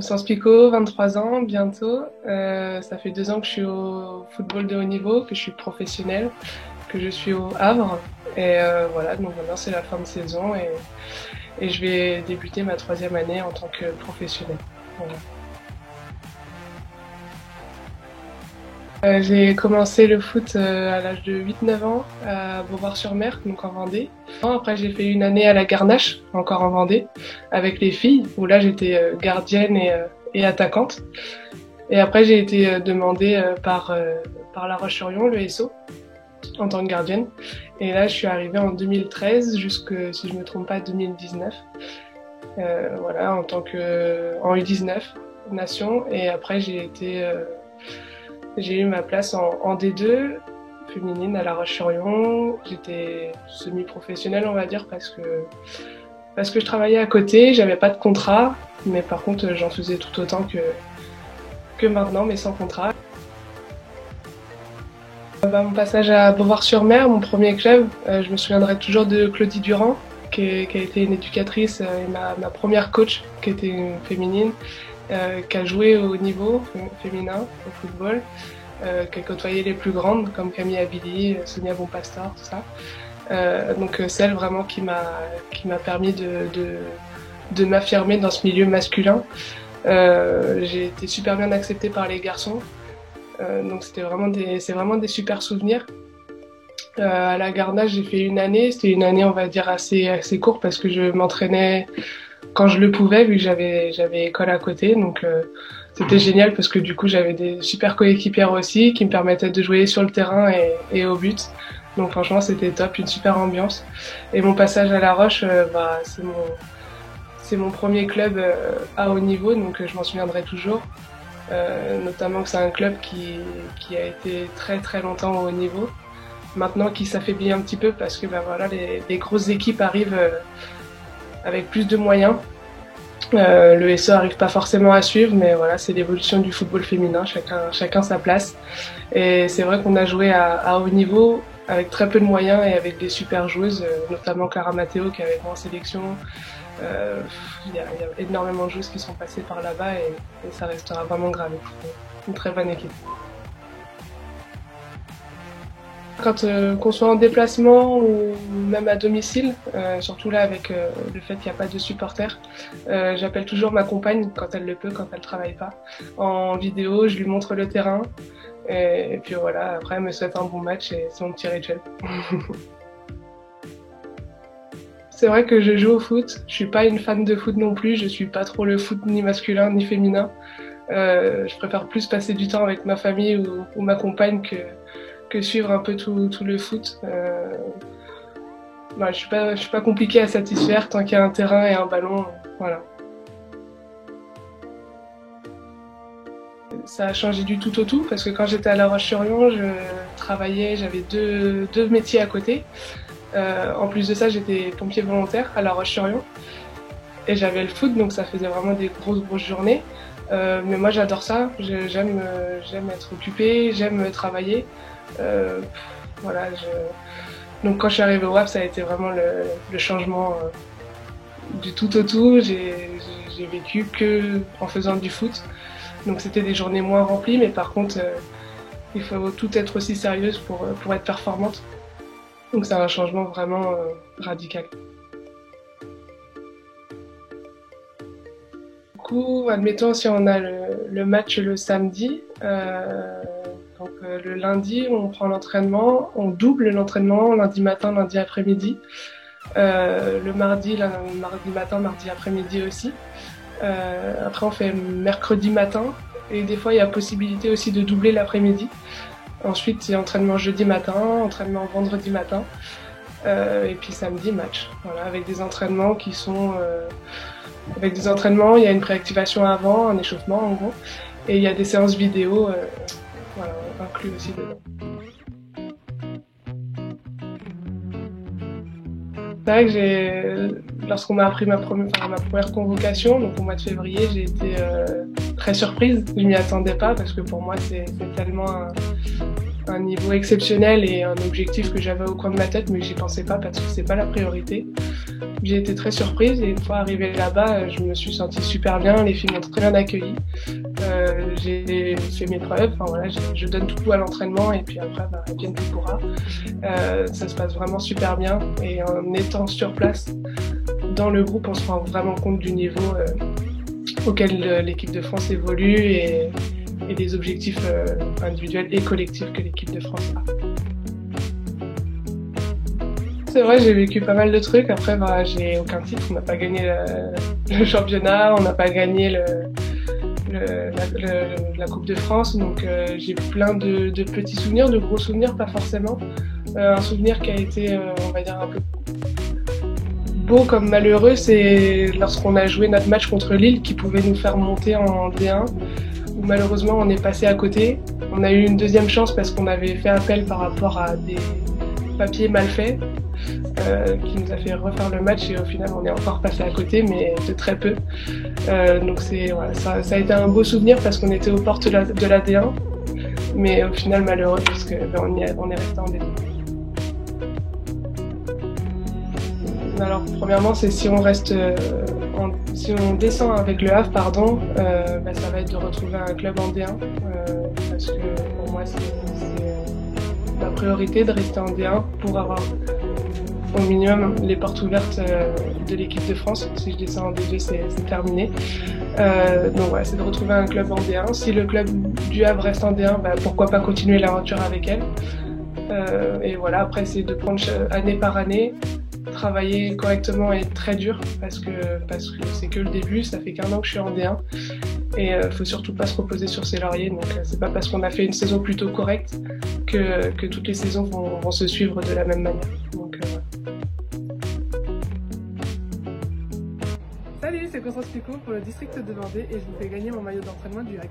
Constance Picot, 23 ans bientôt. Ça fait 2 ans que je suis au football de haut niveau, que je suis professionnelle, que je suis au Havre. Et voilà, donc maintenant c'est la fin de saison et je vais débuter ma 3e année en tant que professionnelle. Voilà. J'ai commencé le foot à l'âge de 8-9 ans à Beauvoir-sur-Mer, donc en Vendée. Après j'ai fait une année à la Garnache, encore en Vendée, avec les filles, où là j'étais gardienne et attaquante. Et après j'ai été demandée par La Roche-sur-Yon, le SO, en tant que gardienne. Et là je suis arrivée en 2013 jusque, si je me trompe pas, 2019. Voilà, en U19 nation. Et après j'ai eu ma place en D2 féminine à La Roche-sur-Yon. J'étais semi-professionnelle, on va dire, parce que je travaillais à côté, j'avais pas de contrat, mais par contre j'en faisais tout autant que maintenant, mais sans contrat. Mon passage à Beauvoir-sur-Mer, mon premier club, je me souviendrai toujours de Claudie Durand, qui a été une éducatrice et ma première coach, qui était une féminine, qui a joué au niveau féminin au football, qui a côtoyé les plus grandes comme Camille Abili, Sonia Bonpastor, tout ça. Donc celle vraiment qui m'a permis de m'affirmer dans ce milieu masculin. J'ai été super bien acceptée par les garçons. Donc c'est vraiment des super souvenirs. À la Garnache, j'ai fait une année. C'était une année, on va dire, assez courte parce que je m'entraînais quand je le pouvais, vu que j'avais école à côté. Donc c'était génial parce que du coup, j'avais des super coéquipières aussi qui me permettaient de jouer sur le terrain et au but. Donc franchement, c'était top, une super ambiance. Et mon passage à La Roche, c'est mon premier club à haut niveau, donc je m'en souviendrai toujours. Notamment que c'est un club qui a été très très longtemps au haut niveau. Maintenant qui s'affaiblit un petit peu parce que voilà, les grosses équipes arrivent avec plus de moyens. Le SO arrive pas forcément à suivre, mais voilà, c'est l'évolution du football féminin, chacun sa place. Et c'est vrai qu'on a joué à haut niveau avec très peu de moyens et avec des super joueuses, notamment Clara Matteo qui est avec moi en sélection. Il y a énormément de joueuses qui sont passées par là-bas et ça restera vraiment gravé. Une très bonne équipe. Quand qu'on soit en déplacement ou même à domicile, surtout là avec le fait qu'il n'y a pas de supporters, j'appelle toujours ma compagne quand elle le peut, quand elle travaille pas, en vidéo, je lui montre le terrain et puis voilà, après elle me souhaite un bon match et c'est mon petit rituel. C'est vrai que je joue au foot, je suis pas une fan de foot non plus, je suis pas trop le foot ni masculin ni féminin. Je préfère plus passer du temps avec ma famille ou ma compagne que suivre un peu tout le foot. Voilà, je suis pas compliquée à satisfaire tant qu'il y a un terrain et un ballon, voilà. Ça a changé du tout au tout parce que quand j'étais à La Roche-sur-Yon, je travaillais, j'avais deux métiers à côté. En plus de ça, j'étais pompier volontaire à La Roche-sur-Yon et j'avais le foot, donc ça faisait vraiment des grosses journées. Mais moi j'adore ça, j'aime être occupée, j'aime travailler. Voilà, donc quand je suis arrivée au WAP, ça a été vraiment le changement du tout au tout. J'ai vécu que en faisant du foot, donc c'était des journées moins remplies, mais par contre il faut tout être aussi sérieuse pour être performante. Donc c'est un changement vraiment radical. Du coup, admettons si on a le match le samedi, donc le lundi on prend l'entraînement, on double l'entraînement lundi matin, lundi après-midi. Le mardi matin, mardi après-midi aussi. Après on fait mercredi matin et des fois il y a possibilité aussi de doubler l'après-midi. Ensuite, c'est entraînement jeudi matin, entraînement vendredi matin, et puis samedi, match. Voilà, avec des entraînements qui sont... avec des entraînements, il y a une préactivation avant, un échauffement en gros, et il y a des séances vidéo voilà, inclus aussi dedans. C'est vrai que lorsqu'on m'a appris ma première convocation, donc au mois de février, j'ai été très surprise. Je m'y attendais pas parce que pour moi, c'est tellement un un niveau exceptionnel et un objectif que j'avais au coin de ma tête, mais j'y pensais pas parce que c'est pas la priorité. J'ai été très surprise et une fois arrivée là-bas, je me suis sentie super bien. Les filles m'ont très bien accueillie. J'ai fait mes preuves. Enfin voilà, je donne tout à l'entraînement et puis après, vienne qui pourra. Ça se passe vraiment super bien et en étant sur place dans le groupe, on se rend vraiment compte du niveau auquel l'équipe de France évolue et des objectifs individuels et collectifs que l'équipe de France a. C'est vrai, j'ai vécu pas mal de trucs. Après, j'ai aucun titre. On n'a pas gagné le championnat, on n'a pas gagné la Coupe de France. Donc j'ai plein de petits souvenirs, de gros souvenirs, pas forcément. Un souvenir qui a été, on va dire, un peu beau comme malheureux, c'est lorsqu'on a joué notre match contre Lille qui pouvait nous faire monter en D1. Où malheureusement on est passé à côté. On a eu une deuxième chance parce qu'on avait fait appel par rapport à des papiers mal faits qui nous a fait refaire le match et au final on est encore passé à côté mais de très peu. Donc voilà, ça a été un beau souvenir parce qu'on était aux portes de la D1 mais au final malheureux parce qu'on est resté en D2. Alors premièrement c'est si on descend avec le Havre, ça va être de retrouver un club en D1 parce que pour moi c'est ma priorité de rester en D1 pour avoir au minimum les portes ouvertes de l'équipe de France. Si je descends en D2 c'est terminé. Donc voilà, c'est de retrouver un club en D1. Si le club du Havre reste en D1, pourquoi pas continuer l'aventure avec elle. Et voilà, après c'est de prendre année par année, travailler correctement et être très dur parce que c'est que le début, ça fait qu'1 an que je suis en D1 et faut surtout pas se reposer sur ses lauriers. Donc c'est pas parce qu'on a fait une saison plutôt correcte que toutes les saisons vont se suivre de la même manière. Donc, Salut, c'est Constance Picot pour le district de Vendée et je vous fais gagner mon maillot d'entraînement du HAC.